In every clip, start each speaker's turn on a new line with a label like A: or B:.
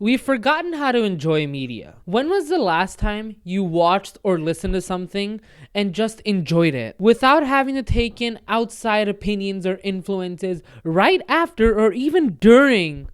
A: We've forgotten how to enjoy media. When was the last time you watched or listened to something and just enjoyed it without having to take in outside opinions or influences right after or even during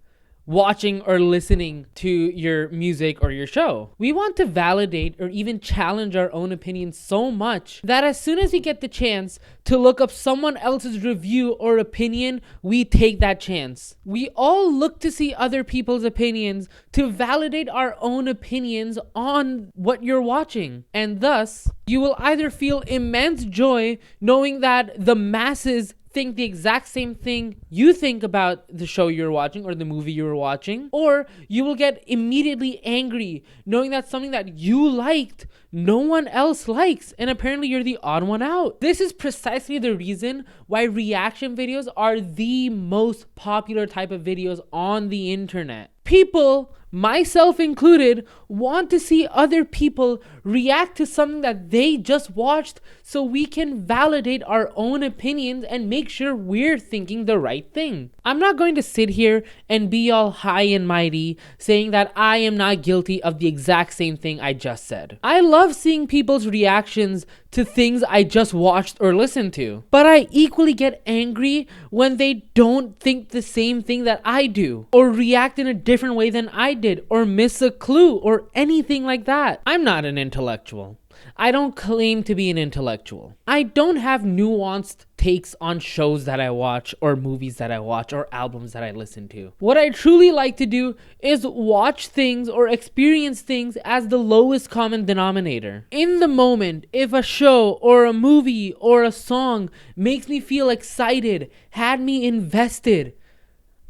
A: watching or listening to your music or your show? We want to validate or even challenge our own opinions so much that as soon as we get the chance to look up someone else's review or opinion, we take that chance. We all look to see other people's opinions to validate our own opinions on what you're watching. And thus, you will either feel immense joy knowing that the masses think the exact same thing you think about the show you're watching or the movie you're watching, or you will get immediately angry knowing that something that you liked no one else likes, and apparently you're the odd one out. This is precisely the reason why reaction videos are the most popular type of videos on the internet. People, myself included, want to see other people react to something that they just watched so we can validate our own opinions and make sure we're thinking the right thing. I'm not going to sit here and be all high and mighty saying that I am not guilty of the exact same thing I just said. I love seeing people's reactions to things I just watched or listened to, but I equally get angry when they don't think the same thing that I do, or react in a different way than I did, or miss a clue, or anything like that. I'm not an intellectual. I don't claim to be an intellectual. I don't have nuanced takes on shows that I watch, or movies that I watch, or albums that I listen to. What I truly like to do is watch things or experience things as the lowest common denominator. In the moment, if a show or a movie or a song makes me feel excited, had me invested,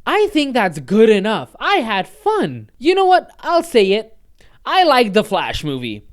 A: I think that's good enough. I had fun. You know what? I'll say it. I like the Flash movie.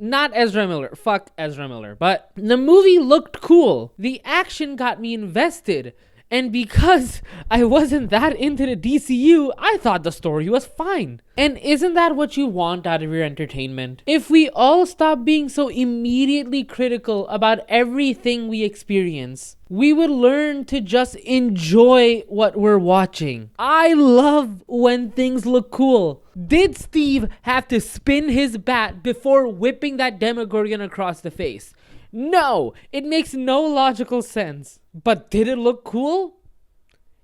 A: Not Ezra Miller. Fuck Ezra Miller. But the movie looked cool. The action got me invested. And because I wasn't that into the DCU, I thought the story was fine. And isn't that what you want out of your entertainment? If we all stop being so immediately critical about everything we experience, we would learn to just enjoy what we're watching. I love when things look cool. Did Steve have to spin his bat before whipping that Demogorgon across the face? No, it makes no logical sense. But did it look cool?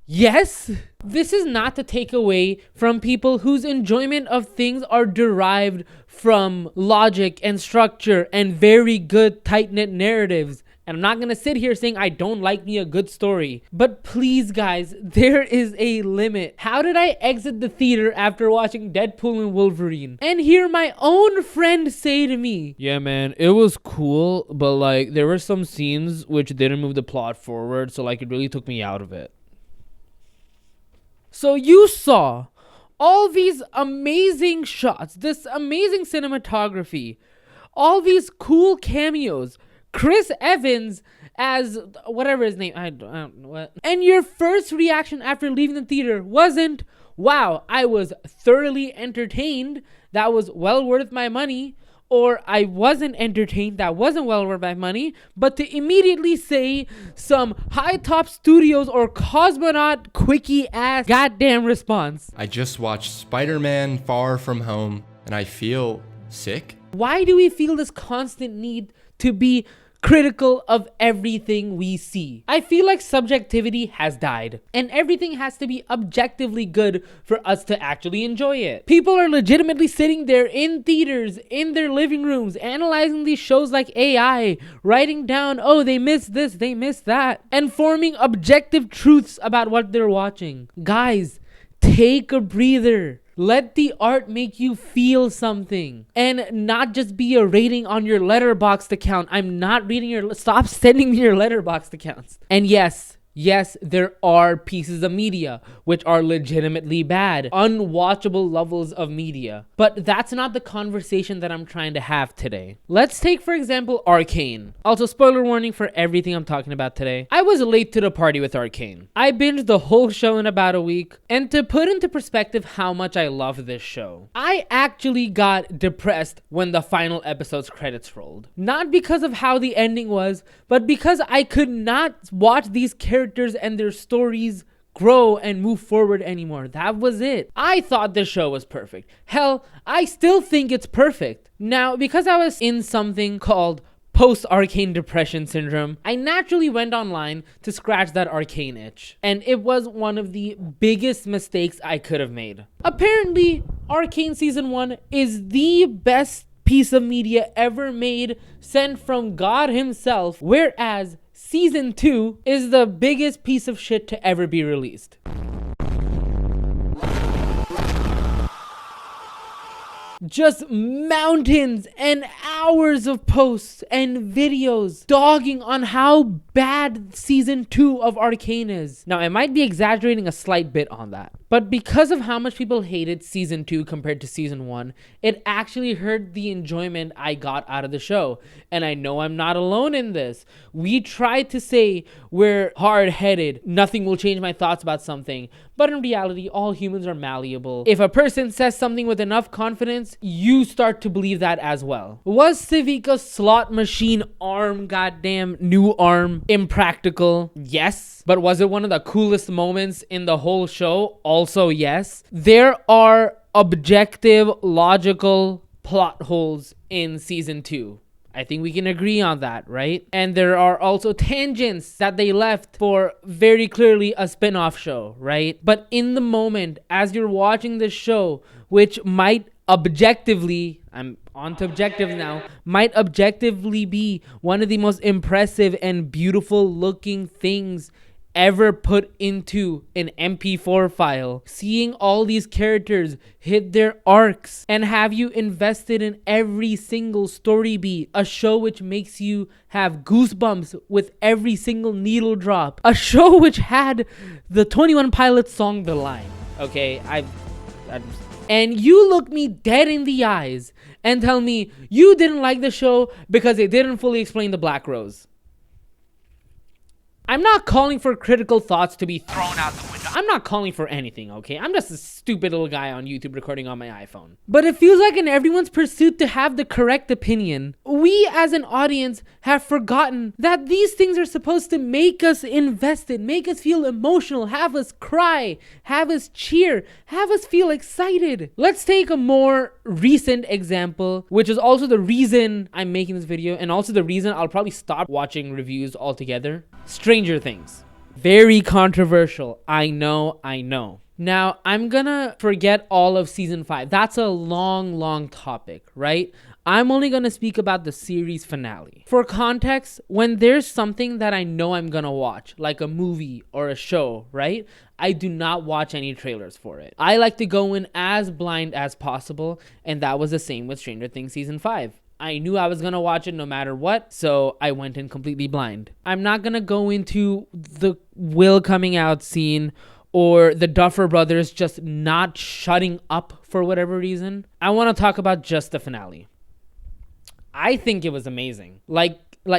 A: Yes. This is not to take away from people whose enjoyment of things are derived from logic and structure and very good tight-knit narratives. And I'm not going to sit here saying I don't like me a good story. But please, guys, there is a limit. How did I exit the theater after watching Deadpool and Wolverine and hear my own friend say to me, "Yeah, man, it was cool, but like there were some scenes which didn't move the plot forward, so like it really took me out of it." So you saw all these amazing shots, this amazing cinematography, all these cool cameos, Chris Evans as whatever his name, I don't know what. And your first reaction after leaving the theater wasn't, "Wow, I was thoroughly entertained. That was well worth my money." Or "I wasn't entertained. That wasn't well worth my money." But to immediately say some high top studios or cosmonaut quickie ass goddamn response.
B: "I just watched Spider-Man Far From Home and I feel sick."
A: Why do we feel this constant need to be critical of everything we see? I feel like subjectivity has died and everything has to be objectively good for us to actually enjoy it. People are legitimately sitting there in theaters, in their living rooms, analyzing these shows like AI, writing down, "Oh, they missed this, they missed that," and forming objective truths about what they're watching. Guys, take a breather. Let the art make you feel something and not just be a rating on your Letterboxd account. I'm not reading stop sending me your Letterboxd accounts. And yes, there are pieces of media which are legitimately bad, unwatchable levels of media. But that's not the conversation that I'm trying to have today. Let's take, for example, Arcane. Also, spoiler warning for everything I'm talking about today. I was late to the party with Arcane. I binged the whole show in about a week. And to put into perspective how much I love this show, I actually got depressed when the final episode's credits rolled. Not because of how the ending was, but because I could not watch these characters and their stories grow and move forward anymore. That was it. I thought the show was perfect. Hell, I still think it's perfect. Now, because I was in something called post-Arcane depression syndrome, I naturally went online to scratch that Arcane itch. And it was one of the biggest mistakes I could have made. Apparently, Arcane Season 1 is the best piece of media ever made, sent from God himself, whereas Season 2 is the biggest piece of shit to ever be released. Just mountains and hours of posts and videos dogging on how bad Season 2 of Arcane is. Now, I might be exaggerating a slight bit on that, but because of how much people hated Season 2 compared to Season 1, it actually hurt the enjoyment I got out of the show. And I know I'm not alone in this. We tried to say we're hard-headed, nothing will change my thoughts about something, but in reality, all humans are malleable. If a person says something with enough confidence, you start to believe that as well. Was Civica's slot machine arm, goddamn new arm, impractical? Yes. But was it one of the coolest moments in the whole show? Also yes. There are objective, logical plot holes in Season 2. I think we can agree on that, right? And there are also tangents that they left for very clearly a spin-off show, right? But in the moment, as you're watching this show, which might objectively, I'm on to objective now, might objectively be one of the most impressive and beautiful looking things ever put into an MP4 file. Seeing all these characters hit their arcs and have you invested in every single story beat. A show which makes you have goosebumps with every single needle drop. A show which had the 21 Pilots song The Line. Okay, and you look me dead in the eyes and tell me you didn't like the show because it didn't fully explain the Black Rose. I'm not calling for critical thoughts to be thrown out the window. I'm not calling for anything, okay? I'm just a stupid little guy on YouTube recording on my iPhone. But it feels like in everyone's pursuit to have the correct opinion, we as an audience have forgotten that these things are supposed to make us invested, make us feel emotional, have us cry, have us cheer, have us feel excited. Let's take a more recent example, which is also the reason I'm making this video and also the reason I'll probably stop watching reviews altogether. Stranger Things. Very controversial. I know. Now, I'm gonna forget all of season 5. That's a long topic, right? I'm only gonna speak about the series finale. For context, when there's something that I know I'm gonna watch, like a movie or a show, right? I do not watch any trailers for it. I like to go in as blind as possible, and that was the same with Stranger Things season 5. I knew I was gonna watch it no matter what, so I went in completely blind. I'm not gonna go into the Will coming out scene or the Duffer Brothers just not shutting up for whatever reason. I want to talk about just the finale. I think it was amazing. Like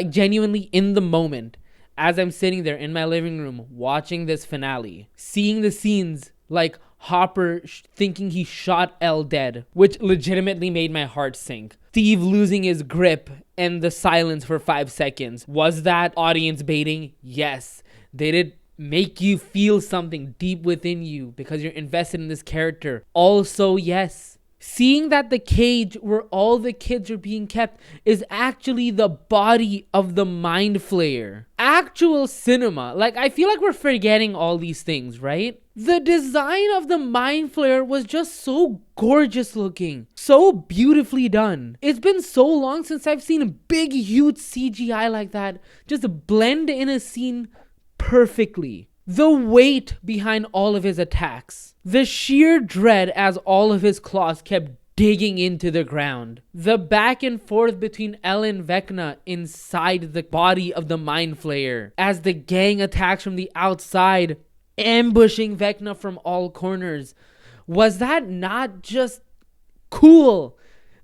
A: genuinely in the moment, as I'm sitting there in my living room watching this finale, seeing the scenes like Hopper thinking he shot Elle dead, which legitimately made my heart sink. Steve losing his grip and the silence for 5 seconds. Was that audience baiting? Yes. Did it make you feel something deep within you because you're invested in this character? Also, yes. Seeing that the cage where all the kids are being kept is actually the body of the Mind Flayer. Actual cinema. Like, I feel like we're forgetting all these things, right? The design of the Mind Flayer was just so gorgeous looking. So beautifully done. It's been so long since I've seen a big, huge CGI like that just blend in a scene perfectly. The weight behind all of his attacks. The sheer dread as all of his claws kept digging into the ground. The back and forth between Elle and Vecna inside the body of the Mind Flayer. As the gang attacks from the outside, ambushing Vecna from all corners. Was that not just cool?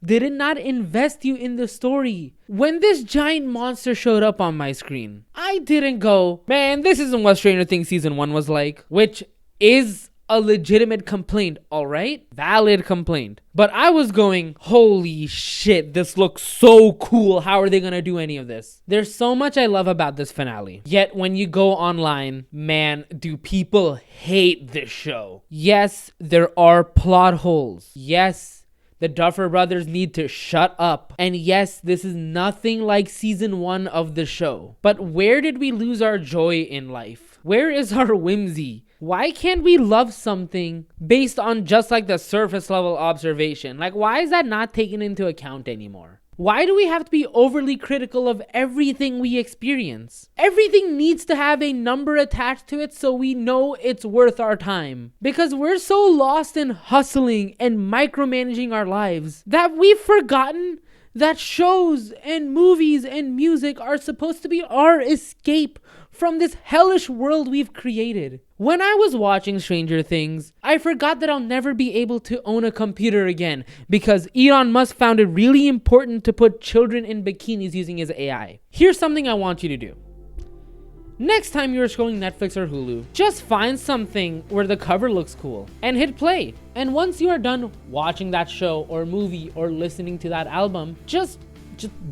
A: Did it not invest you in the story? When this giant monster showed up on my screen, I didn't go, man, this isn't what Stranger Things season 1 was like, which is a legitimate complaint, alright? Valid complaint. But I was going, holy shit, this looks so cool. How are they gonna do any of this? There's so much I love about this finale. Yet when you go online, man, do people hate this show. Yes, there are plot holes. Yes, the Duffer Brothers need to shut up. And yes, this is nothing like season 1 of the show. But where did we lose our joy in life? Where is our whimsy? Why can't we love something based on just like the surface level observation? Like, why is that not taken into account anymore? Why do we have to be overly critical of everything we experience? Everything needs to have a number attached to it so we know it's worth our time. Because we're so lost in hustling and micromanaging our lives that we've forgotten that shows and movies and music are supposed to be our escape from this hellish world we've created. When I was watching Stranger Things, I forgot that I'll never be able to own a computer again because Elon Musk found it really important to put children in bikinis using his AI. Here's something I want you to do. Next time you're scrolling Netflix or Hulu, just find something where the cover looks cool and hit play. And once you are done watching that show or movie or listening to that album, just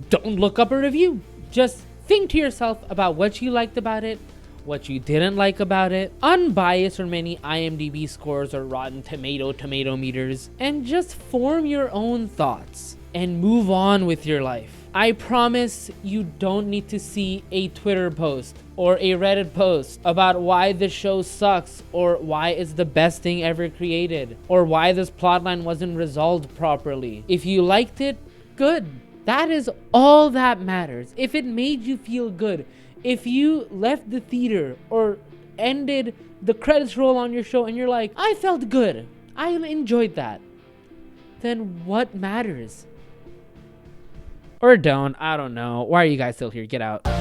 A: don't look up a review. Just think to yourself about what you liked about it, what you didn't like about it, unbiased from any IMDb scores or Rotten Tomato meters, and just form your own thoughts and move on with your life. I promise you don't need to see a Twitter post or a Reddit post about why the show sucks or why it's the best thing ever created or why this plotline wasn't resolved properly. If you liked it, good. That is all that matters. If it made you feel good, if you left the theater or ended the credits roll on your show and you're like, I felt good, I enjoyed that, then what matters? Or don't, I don't know. Why are you guys still here? Get out.